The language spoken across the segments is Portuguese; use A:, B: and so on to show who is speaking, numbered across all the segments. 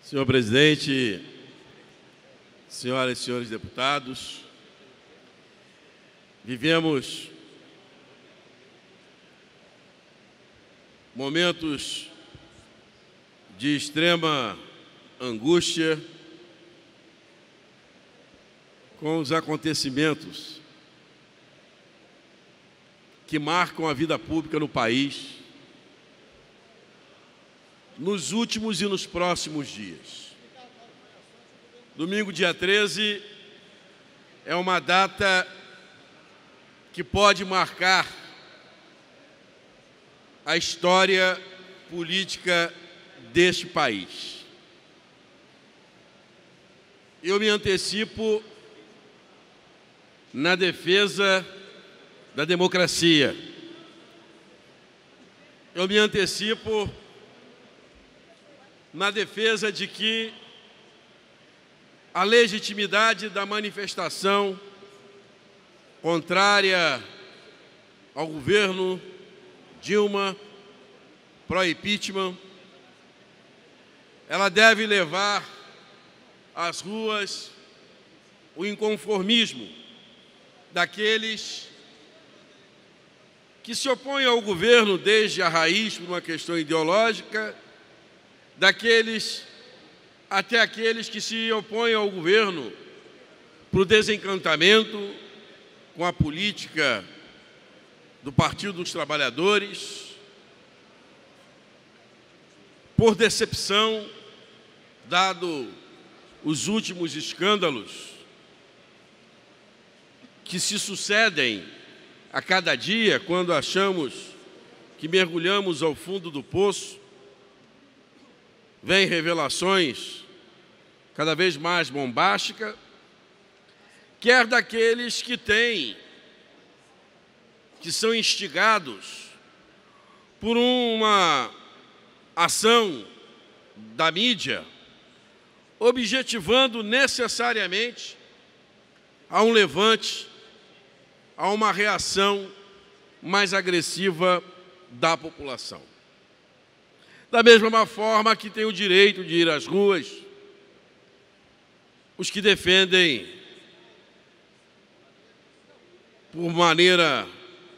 A: Senhor presidente, senhoras e senhores deputados, vivemos momentos de extrema angústia com os acontecimentos que marcam a vida pública no país nos últimos e nos próximos dias. Domingo, dia 13, é uma data que pode marcar a história política deste país. Eu me antecipo na defesa da democracia. Eu me antecipo na defesa de que a legitimidade da manifestação contrária ao governo Dilma, pró-impeachment, ela deve levar às ruas o inconformismo daqueles que se opõem ao governo desde a raiz por uma questão ideológica, até aqueles que se opõem ao governo por desencantamento com a política do Partido dos Trabalhadores, por decepção, dado os últimos escândalos que se sucedem a cada dia, quando achamos que mergulhamos ao fundo do poço, vêm revelações cada vez mais bombásticas, quer daqueles que são instigados por uma ação da mídia, objetivando necessariamente a um levante, a uma reação mais agressiva da população. Da mesma forma que tem o direito de ir às ruas os que defendem,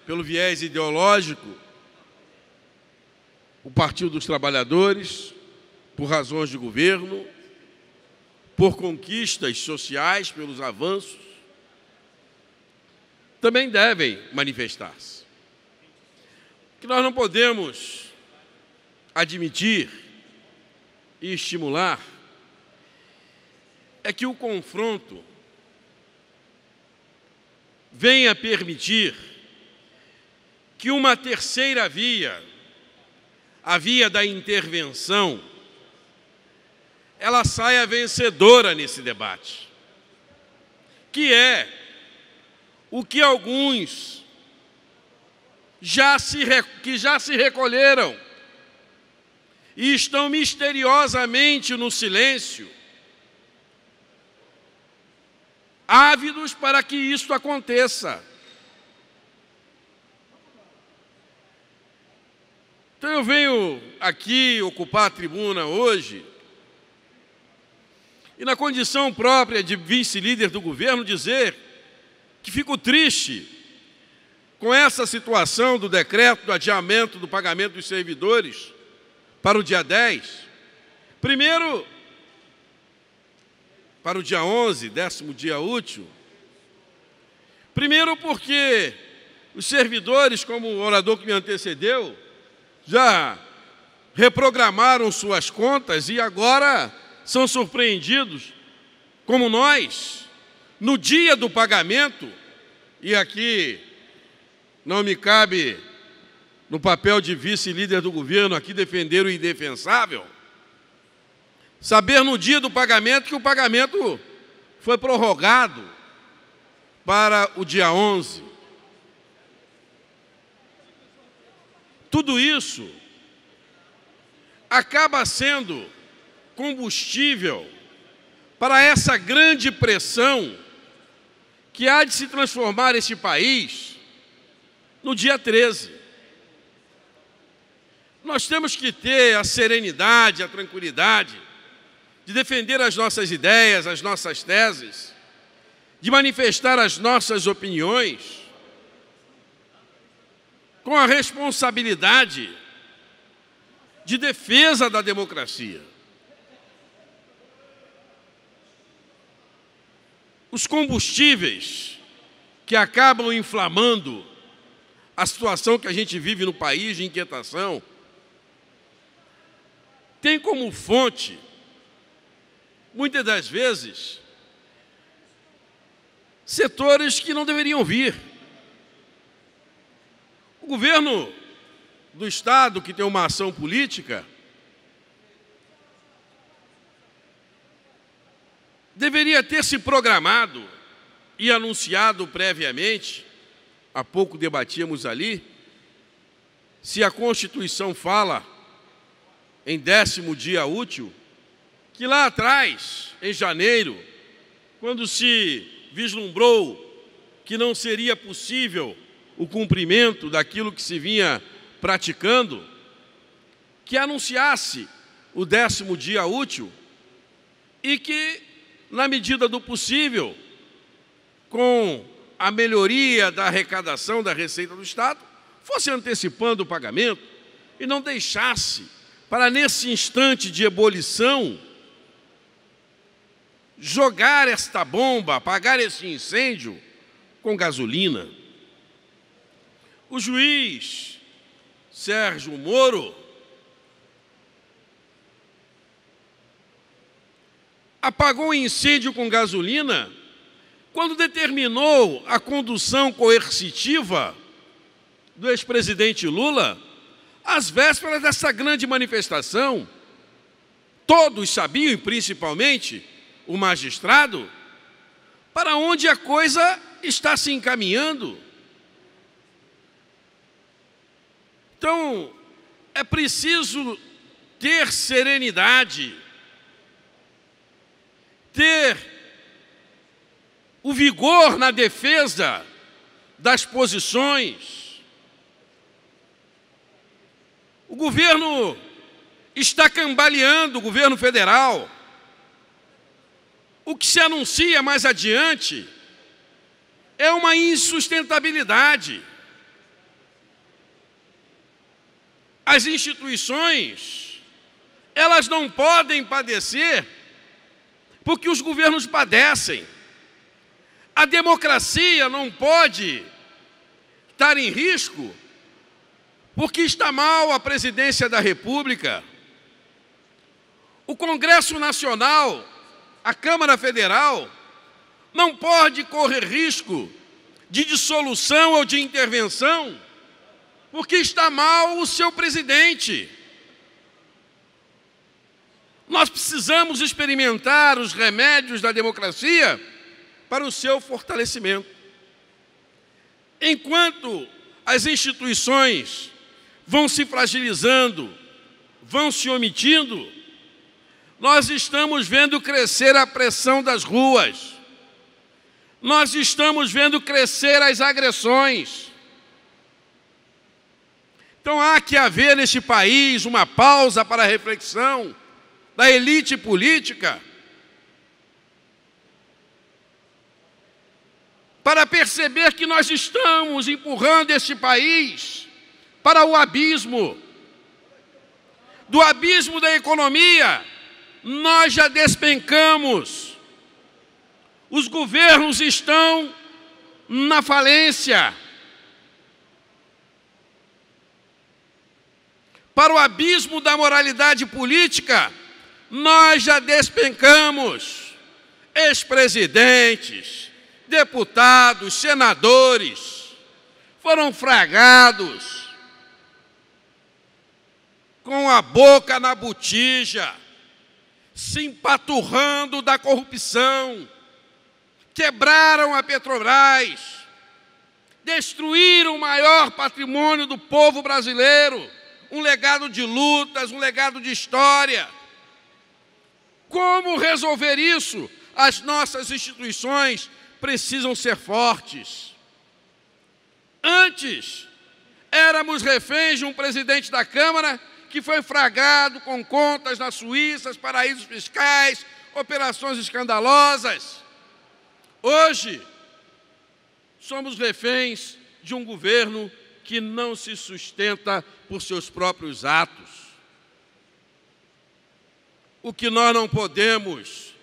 A: pelo viés ideológico, o Partido dos Trabalhadores, por razões de governo, por conquistas sociais, pelos avanços, também devem manifestar-se. Que nós não podemos admitir e estimular é que o confronto venha permitir que uma terceira via, a via da intervenção, ela saia vencedora nesse debate, que é o que alguns já se recolheram e estão misteriosamente no silêncio, ávidos para que isso aconteça. Então eu venho aqui ocupar a tribuna hoje e, na condição própria de vice-líder do governo, dizer que fico triste com essa situação do decreto do adiamento do pagamento dos servidores para o dia 10. Primeiro, para o dia 11, 10º dia útil. Primeiro porque os servidores, como o orador que me antecedeu, já reprogramaram suas contas e agora são surpreendidos, como nós, no dia do pagamento, e aqui não me cabe, no papel de vice-líder do governo, aqui defender o indefensável, saber no dia do pagamento que o pagamento foi prorrogado para o dia 11. Tudo isso acaba sendo combustível para essa grande pressão que há de se transformar este país no dia 13. Nós temos que ter a serenidade, a tranquilidade de defender as nossas ideias, as nossas teses, de manifestar as nossas opiniões, com a responsabilidade de defesa da democracia. Os combustíveis que acabam inflamando a situação que a gente vive no país de inquietação tem como fonte, muitas das vezes, setores que não deveriam vir. O governo do Estado, que tem uma ação política, deveria ter se programado e anunciado previamente, há pouco debatíamos ali, se a Constituição fala em 10º dia útil, que lá atrás, em janeiro, quando se vislumbrou que não seria possível o cumprimento daquilo que se vinha praticando, que anunciasse o 10º dia útil e que, na medida do possível, com a melhoria da arrecadação da Receita do Estado, fosse antecipando o pagamento e não deixasse para, nesse instante de ebulição, jogar esta bomba, apagar esse incêndio com gasolina. O juiz Sérgio Moro apagou o incêndio com gasolina quando determinou a condução coercitiva do ex-presidente Lula às vésperas dessa grande manifestação. Todos sabiam, e principalmente o magistrado, para onde a coisa está se encaminhando. Então, é preciso ter serenidade, ter o vigor na defesa das posições. O governo está cambaleando, o governo federal. O que se anuncia mais adiante é uma insustentabilidade. As instituições, elas não podem padecer porque os governos padecem. A democracia não pode estar em risco porque está mal a presidência da República. O Congresso Nacional, a Câmara Federal, não pode correr risco de dissolução ou de intervenção porque está mal o seu presidente. Nós precisamos experimentar os remédios da democracia para o seu fortalecimento. Enquanto as instituições vão se fragilizando, vão se omitindo, nós estamos vendo crescer a pressão das ruas, nós estamos vendo crescer as agressões. Então há que haver neste país uma pausa para a reflexão da elite política, para perceber que nós estamos empurrando este país para o abismo. Do abismo da economia, nós já despencamos. Os governos estão na falência. Para o abismo da moralidade política, nós já despencamos. Ex-presidentes, deputados, senadores foram flagrados com a boca na botija, se empaturrando da corrupção, quebraram a Petrobras, destruíram o maior patrimônio do povo brasileiro, um legado de lutas, um legado de história. Como resolver isso? As nossas instituições precisam ser fortes. Antes, éramos reféns de um presidente da Câmara que foi flagrado com contas na Suíça, paraísos fiscais, operações escandalosas. Hoje, somos reféns de um governo que não se sustenta por seus próprios atos. O que nós não podemos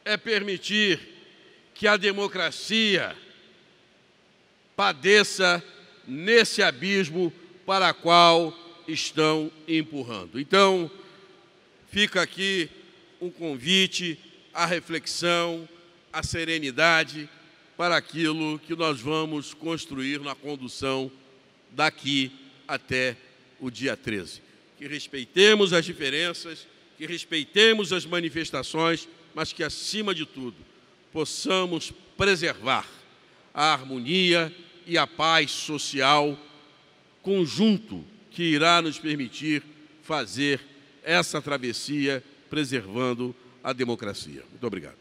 A: é permitir que a democracia padeça nesse abismo para o qual estão empurrando. Então, fica aqui um convite à reflexão, à serenidade para aquilo que nós vamos construir na condução daqui até o dia 13. Que respeitemos as diferenças, que respeitemos as manifestações, mas que, acima de tudo, possamos preservar a harmonia e a paz social conjunto que irá nos permitir fazer essa travessia preservando a democracia. Muito obrigado.